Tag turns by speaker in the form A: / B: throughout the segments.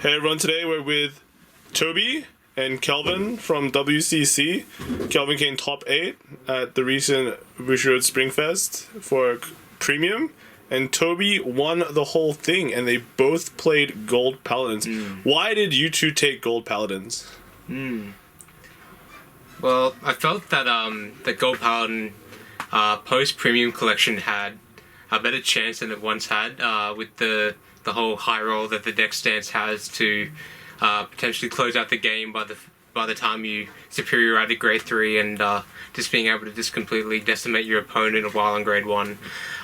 A: Hey everyone, today we're with Toby and Kelvin from WCC. Kelvin came top 8 at the recent Bushiroad Springfest for Premium, and Toby won the whole thing, and they both played Gold Paladins. Why did you two take Gold Paladins?
B: Well, I felt that the Gold Paladin post-Premium collection had a better chance than it once had with the whole high roll that the deck stance has to potentially close out the game by the time you superiority to grade 3 and just being able to just completely decimate your opponent while on grade 1.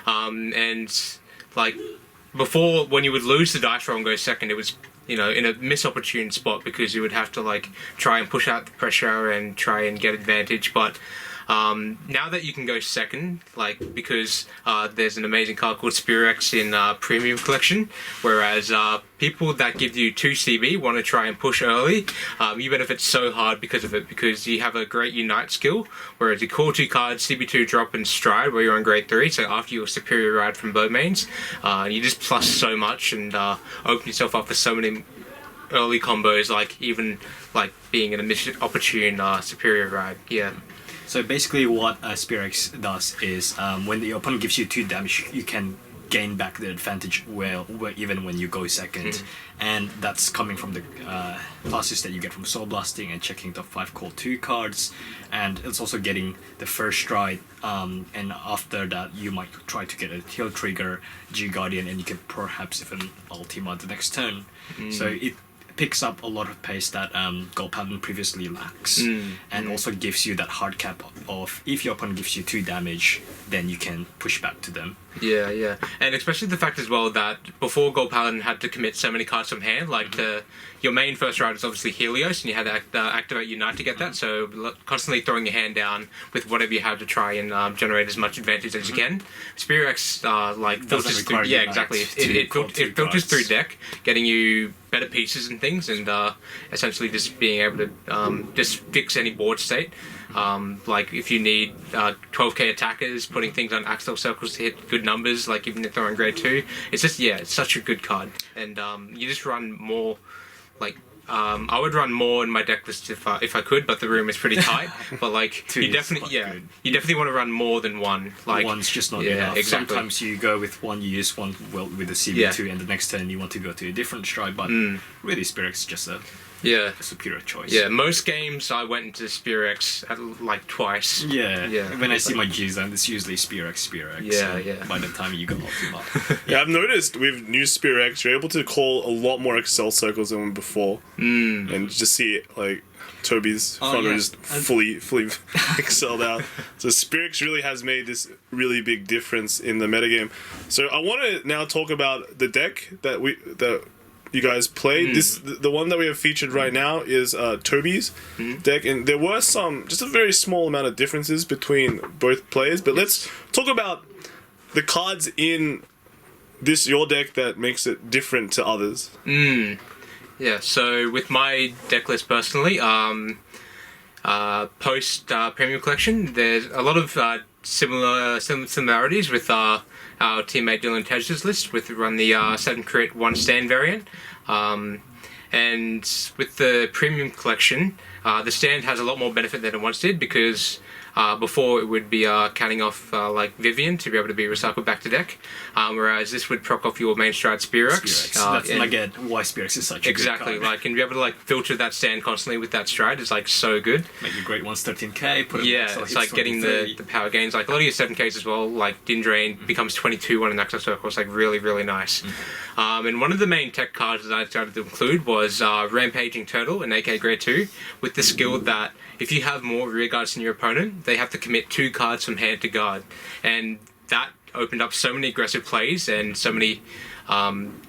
B: And like before, when you would lose the dice roll and go second, it was, you know, in a misopportune spot because you would have to like try and push out the pressure and try and get advantage. But now that you can go second, like because there's an amazing card called Spirex in Premium Collection, whereas people that give you 2 CB want to try and push early, you benefit so hard because of it, because you have a great Unite skill, whereas you call 2 cards, CB2 drop and Stride where you're on grade 3, so after your superior ride from both mains, you just plus so much and open yourself up for so many early combos, like even like being in a mission opportune superior ride. Yeah.
C: So basically what Spirex does is when the opponent gives you 2 damage, you can gain back the advantage even when you go second. And that's coming from the classes that you get from Soul Blasting and checking top 5 call 2 cards. And it's also getting the first stride, and after that you might try to get a heal trigger, G Guardian, and you can perhaps even ultima the next turn. So it picks up a lot of pace that Gold Paladin previously lacks, and also gives you that hard cap of if your opponent gives you 2 damage, then you can push back to them.
B: Yeah, and especially the fact as well that before Gold Paladin had to commit so many cards from hand, like your main first ride is obviously Helios, and you had to activate Unite to get that, so constantly throwing your hand down with whatever you have to try and generate as much advantage as you can. Spirex like filters through, yeah, exactly. It filters through deck, getting you better pieces and things, and essentially just being able to just fix any board state. Like if you need 12k attackers, putting things on Axel circles to hit good numbers, like even if they're on grade 2, it's just, yeah, it's such a good card. And you just run more, like I would run more in my deck list if I could, but the room is pretty tight. But like you definitely want to run more than one. Like
C: one's just not enough. Exactly. Sometimes you go with one, you use one with a CB2, and the next turn you want to go to a different stride. But really, Spirex is just a superior choice. Yeah,
B: most games I went into Spirex at like twice.
C: Yeah. When I see my G zone, it's usually Spirex. Yeah. By the time you go Ultima.
A: Yeah, I've noticed with new Spirex, you're able to call a lot more Excel circles than before, and just see it like Toby's front row just fully excelled out. So Spirex really has made this really big difference in the metagame. So I want to now talk about the deck that you guys played. The one that we have featured right now is Toby's deck, and there were just a very small amount of differences between both players, but let's talk about the cards in your deck that makes it different to others.
B: Yeah, so with my deck list personally, post Premium Collection, there's a lot of similarities with our teammate Dylan Tej's list, with run the 7 crit 1 stand variant. And with the Premium Collection, the stand has a lot more benefit than it once did, because before it would be counting off like Vivian to be able to be recycled back to deck, whereas this would proc off your main stride Spirex.
C: That's again why Spirex is such a good card.
B: Like, and be able to like filter that stand constantly with that stride is like so good.
C: Make your great ones 13k. Put
B: it's like getting the power gains. Like a lot of your 7ks as well. Like Din Drain becomes 22 on an Axel circle. It's like really nice. And one of the main tech cards that I started to include was Rampaging Turtle in AK grade 2, with the skill that if you have more rear guards than your opponent, they have to commit 2 cards from hand to guard. And that opened up so many aggressive plays and so many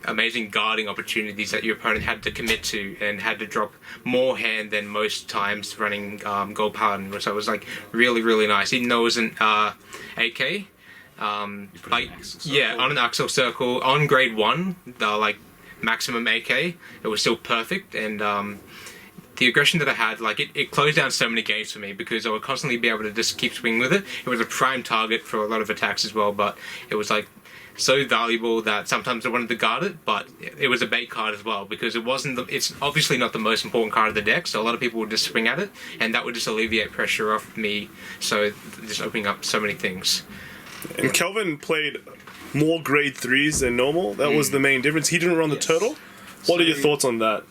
B: amazing guarding opportunities that your opponent had to commit to, and had to drop more hand than most times running Gold Paladin, which I was like really nice. Even though it wasn't AK, on an Axel circle on grade 1, like maximum AK, it was still perfect. And the aggression that I had, like it closed down so many games for me, because I would constantly be able to just keep swinging with it. It was a prime target for a lot of attacks as well, but it was like so valuable that sometimes I wanted to guard it, but it was a bait card as well because it's obviously not the most important card of the deck, so a lot of people would just swing at it, and that would just alleviate pressure off me, so just opening up so many things.
A: And Kelvin played more grade 3s than normal. That was the main difference. He didn't run the turtle. What are your thoughts on that?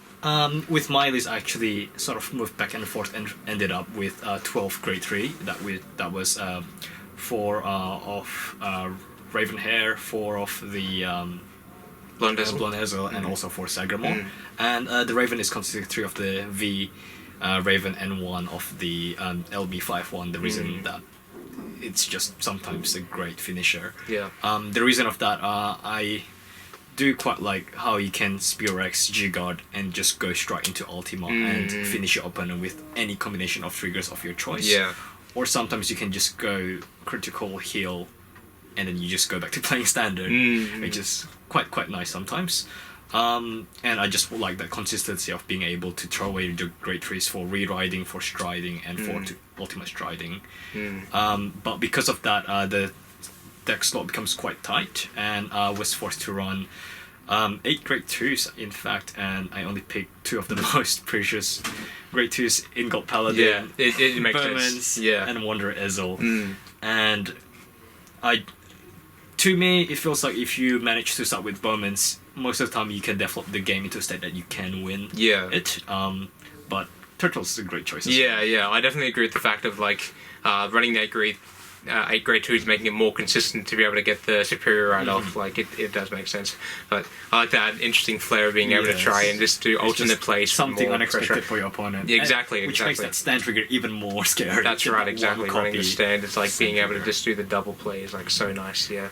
C: With my list, I actually sort of moved back and forth and ended up with 12 grade 3. That was 4 of Ravenhair, 4 of the Blonde Ezel, and also 4 Sagramore. And the Raven is considered 3 of the V Raven and 1 of the LB51. The reason that it's just sometimes a great finisher.
B: Yeah.
C: The reason of that, I do quite like how you can Spear X, G-Guard, and just go straight into Ultima and finish your opponent with any combination of triggers of your choice.
B: Yeah.
C: Or sometimes you can just go critical heal, and then you just go back to playing standard, which is quite nice sometimes. And I just like that consistency of being able to throw away the grade 3s for reriding, for striding, and for ultimate striding. But because of that, the deck slot becomes quite tight, and I was forced to run 8 grade 2s, in fact, and I only picked 2 of the most precious grade 2s in Gold Paladin.
B: Yeah, it makes sense. Yeah.
C: And Wanderer Ezel. And to me, it feels like if you manage to start with Bowmans, most of the time you can develop the game into a state that you can win it. But Turtle's a great choice as well.
B: Yeah, I definitely agree with the fact of running that 8 grade 2s, making it more consistent to be able to get the superior right off. Like it does make sense. But I like that interesting flair of being able to try and just do alternate plays.
C: Something
B: more
C: unexpected
B: pressure.
C: for your opponent.
B: Exactly.
C: Which makes that stand trigger even more scary.
B: That's right, exactly. Running the stand, it's like being able to just do the double play is like so nice, yeah.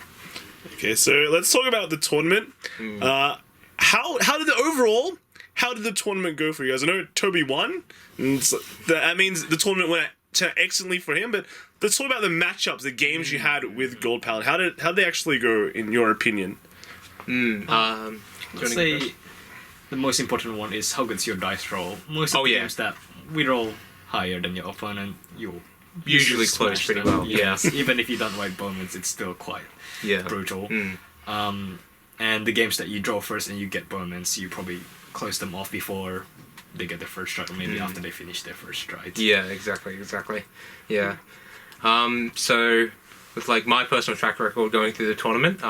A: Okay, so let's talk about the tournament. How did the tournament go for you guys? I know Toby won, and that means the tournament went excellently for him, but let's talk about the matchups, the games you had with Gold Paladin. How did they actually go, in your opinion?
C: Let's say the most important one is how good's your dice roll. Most of the games that we roll higher than your opponent, you'll
B: usually close pretty well.
C: Yes, even if you don't write Bowmans, it's still quite brutal. And the games that you draw first and you get Bowmans, you probably close them off before they get their first stride, or maybe after they finish their first stride.
B: Yeah, exactly. Yeah. So with my personal track record going through the tournament,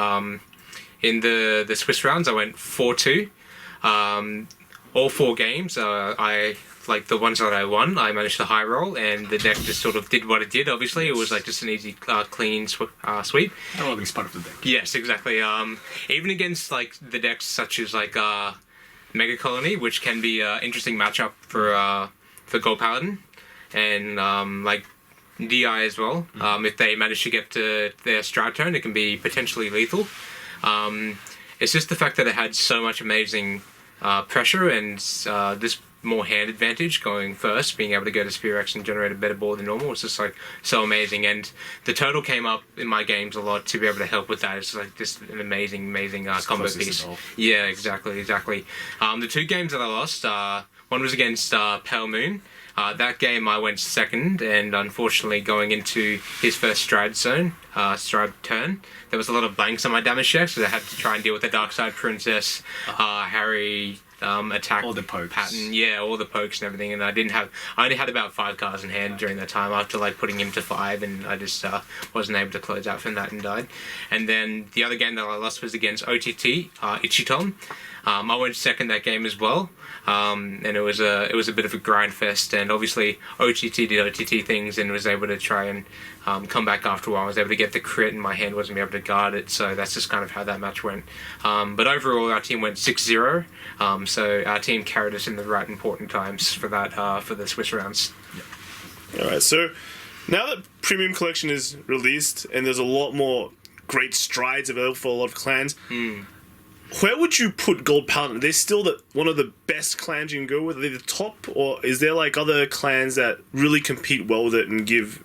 B: in the Swiss rounds I went 4-2. All 4 games, the ones that I won, I managed to high roll, and the deck just sort of did what it did. Obviously, it was just an easy, clean sweep.
C: High rolling is part of the deck.
B: Yes, exactly. Even against the decks such as Mega Colony, which can be an interesting matchup for Gold Paladin, and DI as well. If they manage to get to their stride turn, it can be potentially lethal. It's just the fact that it had so much amazing pressure and this more hand advantage going first, being able to go to Spear X and generate a better board than normal. It's just so amazing, and the total came up in my games a lot to be able to help with that. It's just an amazing combo piece. Yeah, exactly. The 2 games that I lost, one was against Pale Moon. That game I went second, and unfortunately going into his first stride turn, there was a lot of blanks on my damage checks, so I had to try and deal with the Dark Side Princess, Harry, attack
C: all the pokes.
B: Pattern, all the pokes and everything, and I only had about 5 cards in hand during that time after putting him to 5, and I just wasn't able to close out from that and died. And then the other game that I lost was against OTT, Ichitom. I went second that game as well, and it was a bit of a grind fest, and obviously OTT did OTT things and was able to try and come back after a while. I was able to get the crit and my hand wasn't able to guard it, so that's just kind of how that match went. But overall our team went 6-0, so our team carried us in the right important times for that for the Swiss rounds.
A: Alright, so now that Premium Collection is released and there's a lot more great strides available for a lot of clans, where would you put Gold Paladin? Are they still one of the best clans you can go with? Are they the top? Or is there other clans that really compete well with it and give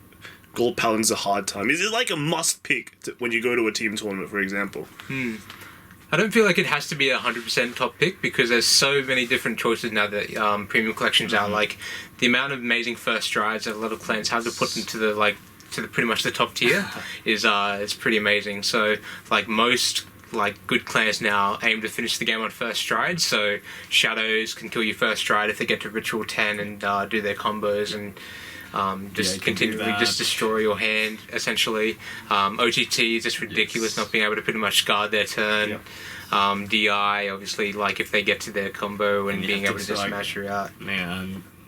A: Gold Paladins a hard time? Is it a must pick when you go to a team tournament, for example?
B: I don't feel like it has to be 100% top pick, because there's so many different choices now that Premium Collection's out. The amount of amazing first strides that a lot of clans have to put into the to pretty much the top tier is pretty amazing. So like most good clans now aim to finish the game on first stride. So Shadows can kill you first stride if they get to Ritual 10 and do their combos and just continually just destroy your hand essentially. OTT is just ridiculous, not being able to pretty much guard their turn. DI obviously, like if they get to their combo and being able to just smash you out.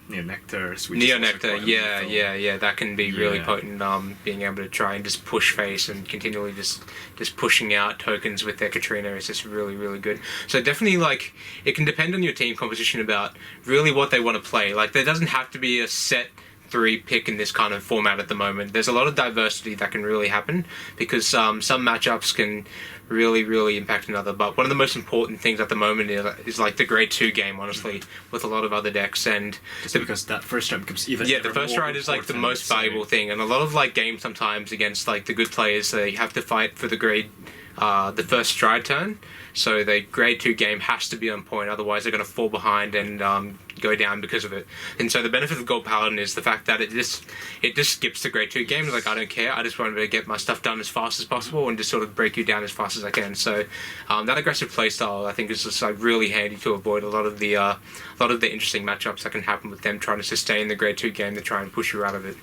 C: Neo Nectar,
B: that can be really potent. Being able to try and just push face and continually just pushing out tokens with their Katrina is just really, really good. So definitely, like, it can depend on your team composition about really what they want to play. Like, there doesn't have to be a set 3 pick in this kind of format at the moment. There's a lot of diversity that can really happen because some matchups can really, really impact another. But one of the most important things at the moment is like the grade 2 game, honestly, with a lot of other decks. And
C: because that first stride becomes even
B: the first stride is like the most valuable thing. And a lot of like games sometimes against like the good players, they have to fight for the first stride turn. So the grade 2 game has to be on point, otherwise they're going to fall behind and go down because of it. And so the benefit of Gold Paladin is the fact that it just skips the grade 2 game. Like, I don't care, I just want to get my stuff done as fast as possible and just sort of break you down as fast as I can. So that aggressive playstyle, I think, is just like really handy to avoid a lot of the interesting matchups that can happen with them trying to sustain the grade 2 game to try and push you out of it.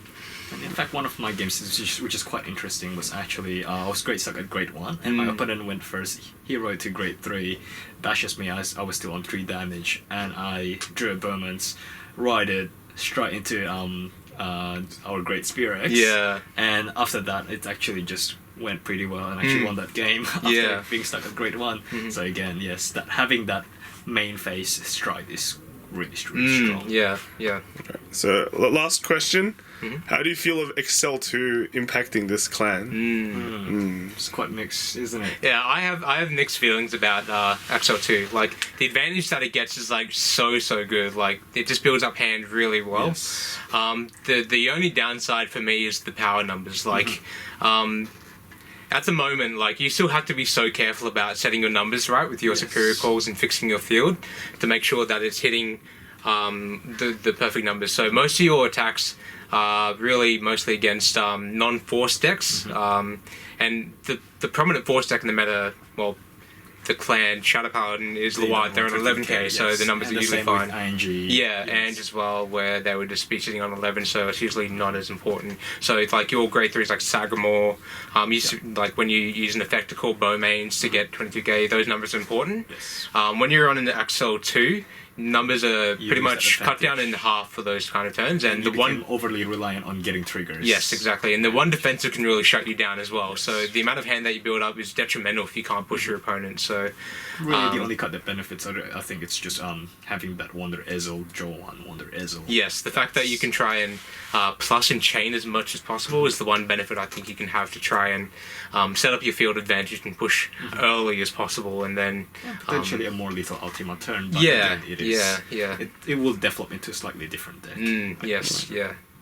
C: And in fact, one of my games, which is quite interesting, was actually I was grade stuck at grade 1, and my opponent went first hero to grade 3, bashes me as I was still on 3 damage, and I drew a Bowman's, ride it straight into our great Spirit.
B: Yeah.
C: And after that, it actually just went pretty well, and actually won that game after being stuck at grade 1. So again, yes, that having that main phase strike is really strong.
B: Yeah.
A: Okay. So last question. How do you feel of XL2 impacting this clan?
C: It's quite mixed, isn't it?
B: Yeah, I have mixed feelings about XL2. Like, the advantage that it gets is like so good. Like, it just builds up hand really well.
C: Yes.
B: The only downside for me is the power numbers. Like, at the moment, like, you still have to be so careful about setting your numbers right with your superior calls and fixing your field to make sure that it's hitting the perfect numbers. So most of your attacks are really mostly against non-force decks, and the prominent force deck in the meta, well, the clan Shadow Paladin is Luat. They're on 11k, so the numbers are usually fine. Ange as well, where they would just be sitting on 11, so it's usually not as important. So it's like your grade 3s like Sagramore, like when you use an effect to call Bowmains to get 22k, those numbers are important. When you're on an XL2, numbers are pretty much cut down in half for those kind of turns, and
C: you
B: the one
C: overly reliant on getting triggers.
B: Yes, exactly, and the one defensive can really shut you down as well. So the amount of hand that you build up is detrimental if you can't push your opponent. So
C: really, the only cut that benefits, I think, it's just having that Wonder Ezel, Joan, Wonder Ezel.
B: Yes, the fact that you can try and plus and chain as much as possible is the one benefit I think you can have to try and set up your field advantage and push early as possible, and then
C: potentially a more lethal Ultima turn. But it will develop into a slightly different deck.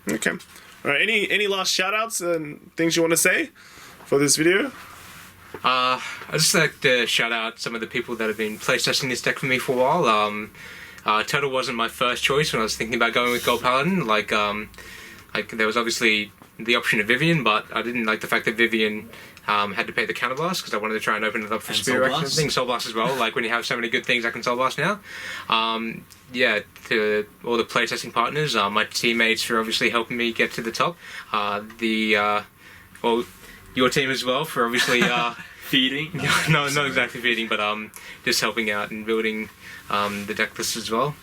A: Okay. All right. Any last shout-outs and things you want to say for this video?
B: I just like to shout out some of the people that have been playtesting this deck for me for a while. Turtle wasn't my first choice when I was thinking about going with Gold Paladin. Like there was obviously the option of Vivian, but I didn't like the fact that Vivian had to pay the counterblast because I wanted to try and open it up for Spirit and things. Soul Blast as well. Like, when you have so many good things, I can Soul Blast now. To all the playtesting partners, my teammates for obviously helping me get to the top. Your team as well for obviously
C: feeding.
B: No, not exactly feeding, but just helping out and building the deck list as well.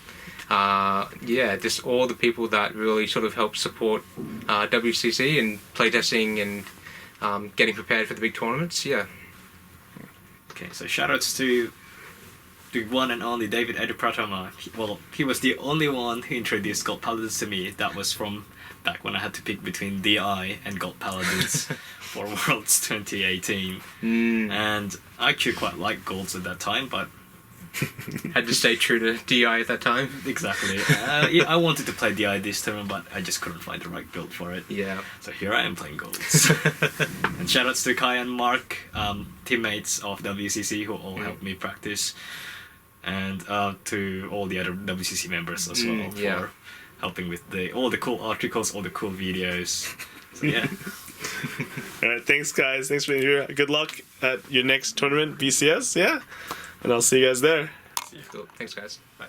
B: Just all the people that really sort of help support WCC and playtesting and getting prepared for the big tournaments.
C: Okay, so shoutouts to the one and only David Edupratama. He was the only one who introduced Gold Paladins to me. That was from back when I had to pick between DI and Gold Paladins for Worlds 2018. And I actually quite liked Golds at that time, but
B: had to stay true to DI at that time.
C: Exactly. I wanted to play DI this time, but I just couldn't find the right build for it. So here I am playing Golds. And shoutouts to Kai and Mark, teammates of WCC who all helped me practice, and to all the other WCC members as well for helping with all the cool articles, all the cool videos. So
A: All right, thanks guys. Thanks for being here. Good luck at your next tournament, BCS. Yeah, and I'll see you guys there.
B: Cool. Thanks, guys. Bye.